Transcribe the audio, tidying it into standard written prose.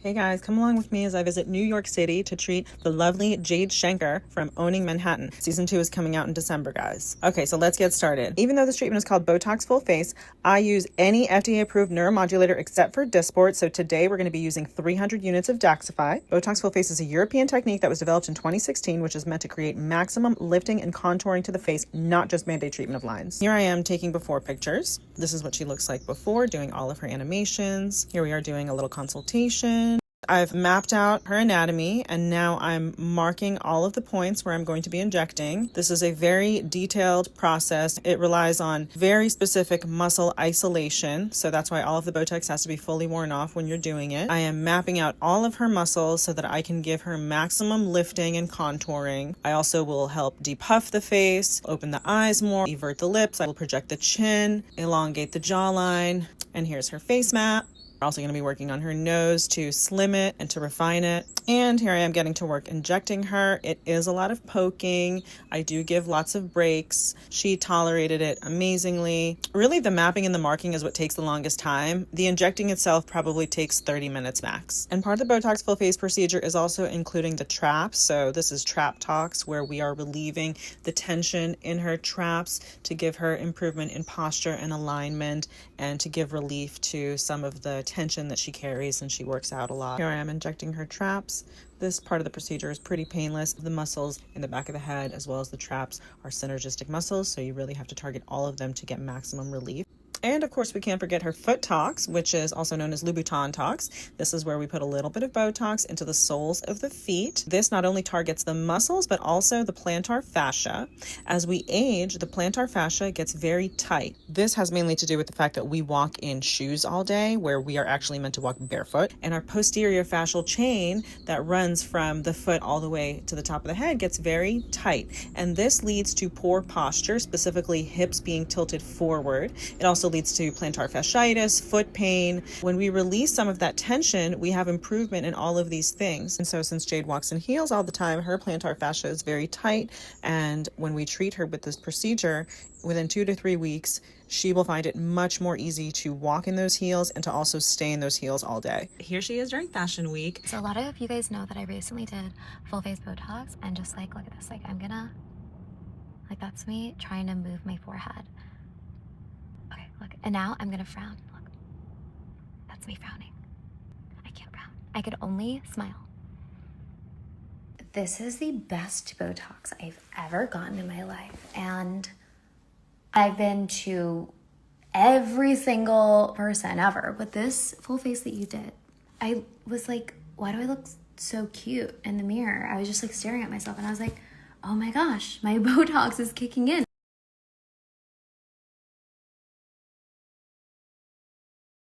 Hey guys, come along with me as I visit New York City to treat the lovely Jade Shenker from Owning Manhattan. Season 2 is coming out in December, guys. Okay, so let's get started. Even though this treatment is called BOTOX Full Face, I use any FDA-approved neuromodulator except for Dysport. So today we're going to be using 300 units of Daxxify. BOTOX Full Face is a European technique that was developed in 2016, which is meant to create maximum lifting and contouring to the face, not just Band-Aid treatment of lines. Here I am taking before pictures. This is what she looks like before, doing all of her animations. Here we are doing a little consultation. I've mapped out her anatomy and now I'm marking all of the points where I'm going to be injecting. This is a very detailed process. It relies on very specific muscle isolation, so that's why all of the Botox has to be fully worn off when you're doing it. I am mapping out all of her muscles so that I can give her maximum lifting and contouring. I also will help depuff the face, open the eyes more, evert the lips. I will project the chin, elongate the jawline, and here's her face map. We're also going to be working on her nose to slim it and to refine it. And here I am getting to work injecting her. It is a lot of poking. I do give lots of breaks. She tolerated it amazingly. Really, the mapping and the marking is what takes the longest time. The injecting itself probably takes 30 minutes max. And part of the Botox Full Face procedure is also including the traps. So this is trap talks, where we are relieving the tension in her traps to give her improvement in posture and alignment and to give relief to some of the tension that she carries and she works out a lot. Here I am injecting her traps. This part of the procedure is pretty painless. The muscles in the back of the head as well as the traps are synergistic muscles, so you really have to target all of them to get maximum relief. And of course, we can't forget her foot tox, which is also known as Louboutin tox. This is where we put a little bit of Botox into the soles of the feet. This not only targets the muscles, but also the plantar fascia. As we age, the plantar fascia gets very tight. This has mainly to do with the fact that we walk in shoes all day, where we are actually meant to walk barefoot. And our posterior fascial chain that runs from the foot all the way to the top of the head gets very tight. And this leads to poor posture, specifically hips being tilted forward. It also leads to plantar fasciitis, foot pain. When we release some of that tension, we have improvement in all of these things. And so since Jade walks in heels all the time, her plantar fascia is very tight. And when we treat her with this procedure, within 2 to 3 weeks, she will find it much more easy to walk in those heels and to also stay in those heels all day. Here she is during fashion week. So a lot of you guys know that I recently did full face Botox, and just like, look at this, like that's me trying to move my forehead. Okay, look, and now I'm gonna frown. Look, that's me frowning. I can't frown. I could only smile. This is the best Botox I've ever gotten in my life, and I've been to every single person ever, but this full face that you did, I was like, why do I look so cute in the mirror? I was just like staring at myself and I was like, oh my gosh, my Botox is kicking in.